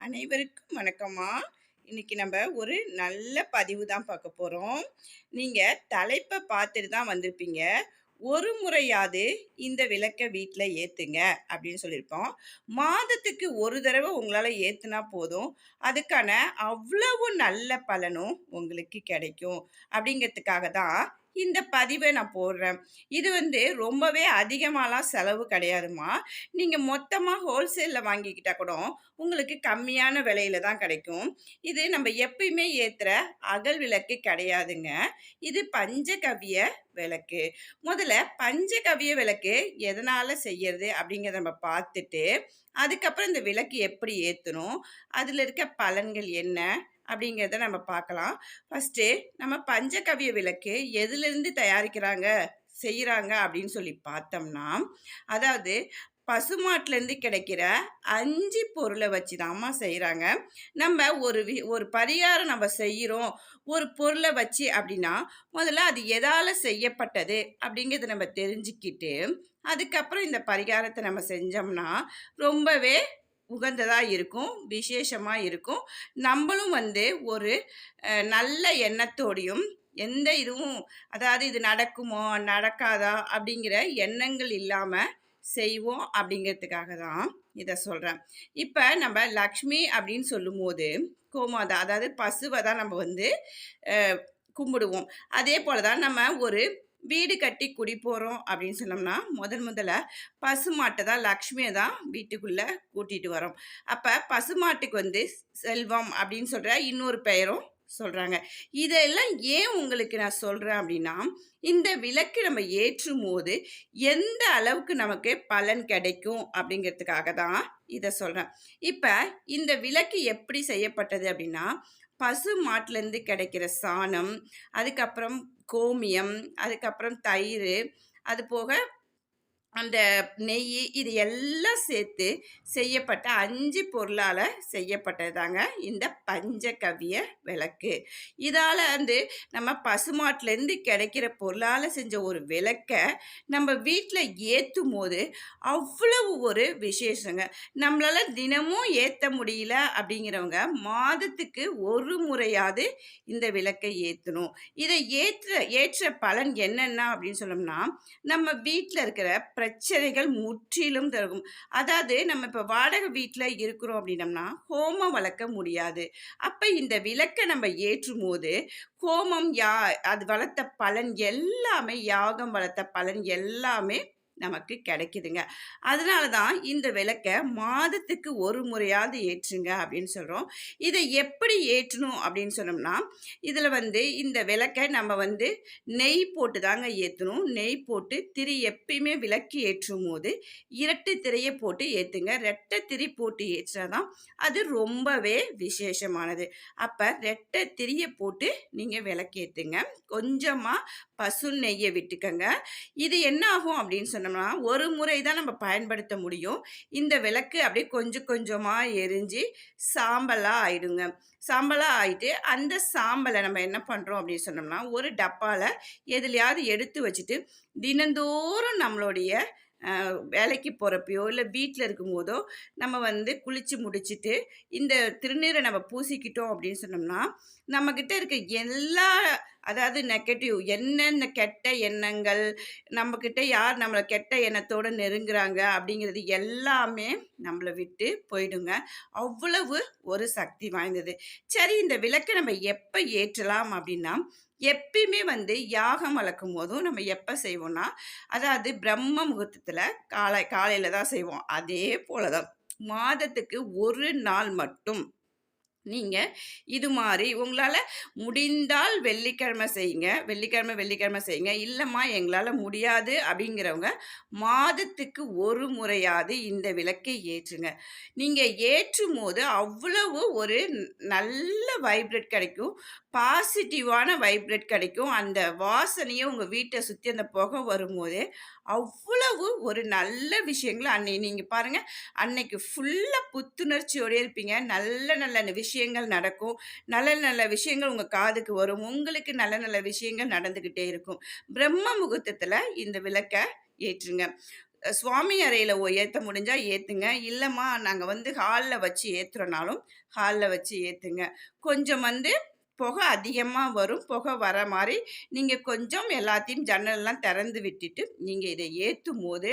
அனைவருக்கும் வணக்கம்மா. இன்னைக்கு நம்ம ஒரு நல்ல பதிவு தான் பார்க்க போறோம். நீங்க தலைப்ப பார்த்துட்டு தான் வந்திருப்பீங்க. "ஒரு முறையாவது இந்த விளக்க வீட்ல ஏத்துங்க" அப்படின்னு சொல்லியிருப்போம். மாதத்துக்கு ஒரு தடவ உங்களால ஏத்துனா போதும். அதுக்கான அவ்வளவு நல்ல பலனும் உங்களுக்கு கிடைக்கும். அப்படிங்கிறதுக்காக தான் இந்த பதிவ நான் போடுறேன். இது ரொம்பவே அதிகமாலாம் செலவு கிடையாதும்மா. நீங்க மொத்தமா ஹோல்சேல்ல வாங்கிக்கிட்டா கூட உங்களுக்கு கம்மியான விலையில தான் கிடைக்கும். இது நம்ம எப்பயுமே ஏத்துற அகல் விளக்கு கிடையாதுங்க. இது பஞ்சகவ்ய விளக்கு. முதல்ல பஞ்சகவ்ய விளக்கு எதனால செய்யறது அப்படிங்கிறத நம்ம பார்த்துட்டு, அதுக்கப்புறம் இந்த விளக்கு எப்படி ஏத்தணும், அதுல இருக்க பலன்கள் என்ன அப்படிங்கிறத நம்ம பார்க்கலாம். ஃபர்ஸ்ட்டு நம்ம பஞ்சகவ்ய விளக்கு எதிலிருந்து தயாரிக்கிறாங்க, செய்றாங்க அப்படின்னு சொல்லி பார்த்தோம்னா, அதாவது பசுமாட்டுலேருந்து கிடைக்கிற 5 பொருள வச்சு தாம்மா செய்றாங்க. நம்ம ஒரு பரிகாரம் நம்ம செய்றோம், ஒரு பொருள வச்சு அப்படின்னா, முதல்ல அது எதால செய்யப்பட்டது அப்படிங்கிறத நம்ம தெரிஞ்சுக்கிட்டு, அதுக்கப்புறம் இந்த பரிகாரத்த நம்ம செஞ்சோம்னா, ரொம்பவே உகந்ததா இருக்கும், விசேஷமா இருக்கும். நம்பளும் ஒரு நல்ல எண்ணத்தோடையும், எந்த இதுவும் அதாவது இது நடக்குமோ, நடக்காதா அப்படிங்கிற எண்ணங்கள் இல்லாம செய்வோம் அப்படிங்கிறதுக்காக தான் இத சொல்றேன். இப்ப நம்ம லக்ஷ்மி அப்படின்னு சொல்லும்போது, கோமாதா அதாவது பசுவ தான் நம்ம அ கும்பிடுவோம். அதே போல தான் நம்ம ஒரு வீடு கட்டி குடி போறோம் அப்படின்னு சொன்னோம்னா, முதல்ல பசுமாட்ட தான் லக்ஷ்மிய தான் வீட்டுக்குள்ள கூட்டிட்டு வரோம். அப்ப பசுமாட்டுக்கு செல்வம் அப்படின்னு சொல்ற இன்னொரு பெயரும் சொல்றாங்க. இதெல்லாம் ஏன் உங்களுக்கு நான் சொல்றேன் அப்படின்னா, இந்த விளக்கு நம்ம ஏற்றும்போது எந்த அளவுக்கு நமக்கு பலன் கிடைக்கும் அப்படிங்கிறதுக்காக தான் இத சொல்றேன். இப்ப இந்த விளக்கு எப்படி செய்யப்பட்டது அப்படின்னா, பசு மாட்டுலேருந்து கிடைக்கிற சாணம், அதுக்கப்புறம் கோமியம், அதுக்கப்புறம் தயிரு, அது போக அந்த நெய்யி இது எல்லாம் சேர்த்து செய்யப்பட்ட 5 பொருளால செய்யப்பட்டதுதாங்க இந்த பஞ்சகவ்ய விளக்கு. இதால நம்ம பசுமாட்டுலேருந்து கிடைக்கிற பொருளால செஞ்ச ஒரு விளக்க நம்ம வீட்ல ஏத்தும்போது அவ்வளவு ஒரு விசேஷங்க. நம்மளால தினமும் ஏத்த முடியல அப்படிங்கிறவங்க மாதத்துக்கு ஒரு முறையாவது இந்த விளக்கை ஏத்தணும். இதை ஏற்ற பலன் என்னென்ன அப்படின்னு சொன்னோம்னா, நம்ம வீட்ல இருக்கிற பிரச்சனைகள் முற்றிலும் தரும். அதாவது நம்ம இப்ப வாடகை வீட்ல இருக்கிறோம் அப்படின்னம்னா, ஹோமம் வளர்க்க முடியாது. அப்ப இந்த விளக்க நம்ம ஏற்றும்போது, ஹோமம் அது வளர்த்த பலன் எல்லாமே யாகம் வளர்த்த பலன் எல்லாமே நமக்கு கிடைக்குதுங்க. அதனால தான் இந்த விளக்க மாதத்துக்கு ஒரு முறையாவது ஏற்றுங்க அப்படின்னு சொல்றோம். இத எப்படி ஏற்றணும் அப்படின்னு சொன்னோம்னா, இதுல இந்த விளக்க நம்ம நெய் போட்டு தாங்க ஏத்தணும். நெய் போட்டு திரி எப்பயுமே விளக்கு ஏற்றும்போது, இரட்டு திரிய போட்டு ஏத்துங்க. ரெட்டை திரி போட்டு ஏற்றினா தான் அது ரொம்பவே விசேஷமானது. அப்ப ரெட்டை திரிய போட்டு நீங்க விளக்கேத்துங்க. கொஞ்சமா பசு நெய்ய விட்டுக்கங்க. இது என்ன ஆகும் அப்படின்னு சொன்னோம்னா, ஒரு முறை தான் நம்ம பயன்படுத்த முடியும். இந்த விளக்கு அப்படியே கொஞ்சம் கொஞ்சமா எரிஞ்சு சாம்பலா ஆயிடுங்க. சாம்பலா ஆயிட்டு, அந்த சாம்பல நம்ம என்ன பண்றோம் அப்படின்னு சொன்னோம்னா, ஒரு டப்பால எதுலயாவது எடுத்து வச்சுட்டு, தினந்தோறும் நம்மளுடைய வேலைக்கு போறப்பயோ, இல்ல வீட்ல இருக்கும்போதோ, நம்ம குளிச்சு முடிச்சுட்டு, இந்த திருநீர நம்ம பூசிக்கிட்டோம் அப்படின்னு சொன்னோம்னா, நம்மகிட்ட இருக்க எல்லா அதாவது நெகட்டிவ் என்னென்ன கெட்ட எண்ணங்கள், நம்மகிட்ட யார் நம்மள கெட்ட எண்ணத்தோட நெருங்குறாங்க அப்படிங்கிறது எல்லாமே நம்மள விட்டு போயிடுங்க. அவ்வளவு ஒரு சக்தி வாய்ந்தது. சரி இந்த விளக்க நம்ம எப்ப ஏற்றலாம் அப்படின்னா, எப்பயுமே யாகம் வளர்க்கும்போதும் நம்ம எப்ப செய்வோம்னா, அதாவது பிரம்ம முகூர்த்தத்துல காலையில தான் செய்வோம். அதே போல தான் மாதத்துக்கு 1 நாள் மட்டும் நீங்க இது மாரி உங்களால முடிந்தால் வெள்ளிக்கிழமை செய்யுங்க. வெள்ளிக்கிழமை செய்யுங்க. இல்லம்மா எங்களால முடியாது அப்படிங்கிறவங்க, மாதத்துக்கு ஒரு முறையாவது இந்த விளக்கை ஏற்றுங்க. நீங்க ஏற்றும்போது அவ்வளவு ஒரு நல்ல வைப்ரேட் கிடைக்கும். பாசிட்டிவான வைப்ரேட் கிடைக்கும். அந்த வாசனையே உங்க வீட்ட சுத்தி அந்த புகை வரும்போதே, அவ்வளவு ஒரு நல்ல விஷயங்கள நீங்க பாருங்க, அன்னைக்கு ஃபுல்லா புத்துணர்ச்சியோடயே இருப்பீங்க. நல்ல நல்ல விஷயங்கள் நடக்கும். நல்ல நல்ல விஷயங்கள் உங்க காதுக்கு வரும். உங்களுக்கு நல்ல நல்ல விஷயங்கள் நடந்துகிட்டே இருக்கும். பிரம்ம முகூர்த்தத்துல இந்த விளக்க ஏற்றுங்க. சுவாமி அறையில ஏத்த முடிஞ்சா ஏத்துங்க. இல்லம்மா நாங்க வந்து ஹால்ல வச்சு ஏத்துறோம்னாலும், ஹால்ல வச்சு ஏத்துங்க. கொஞ்சம் வந்து புகை அதிகமா வரும். புகை வர மாரி நீங்க கொஞ்சம் எல்லாத்தையும் ஜன்னல்லாம் திறந்து விட்டுட்டு, நீங்க இத ஏத்தும்போது,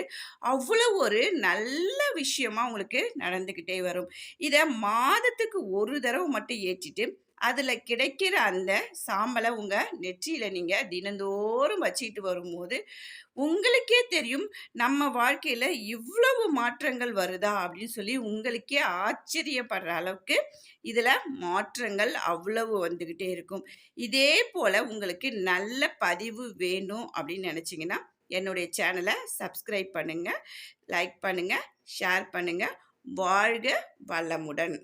அவ்வளோ ஒரு நல்ல விஷயமா உங்களுக்கு நடந்துகிட்டே வரும். இத மாதத்துக்கு ஒரு தடவ மட்டும் ஏற்றிட்டு, அதுல கிடைக்கிற அந்த சாம்பல உங்க நெற்றியில நீங்க தினந்தோறும் வச்சுட்டு வரும்போது, உங்களுக்கே தெரியும், நம்ம வாழ்க்கையில இவ்வளவு மாற்றங்கள் வருதா? அப்படின்னு சொல்லி உங்களுக்கே ஆச்சரியப்படுற அளவுக்கு இதுல மாற்றங்கள் அவ்வளவு வந்துகிட்டே இருக்கும். இதே போல உங்களுக்கு நல்ல பதிவு வேணும் அப்படின்னு நினைச்சீங்கன்னா, என்னுடைய சேனல சப்ஸ்கிரைப் பண்ணுங்க, லைக் பண்ணுங்க, ஷேர் பண்ணுங்க. வாழ்க வளமுடன்!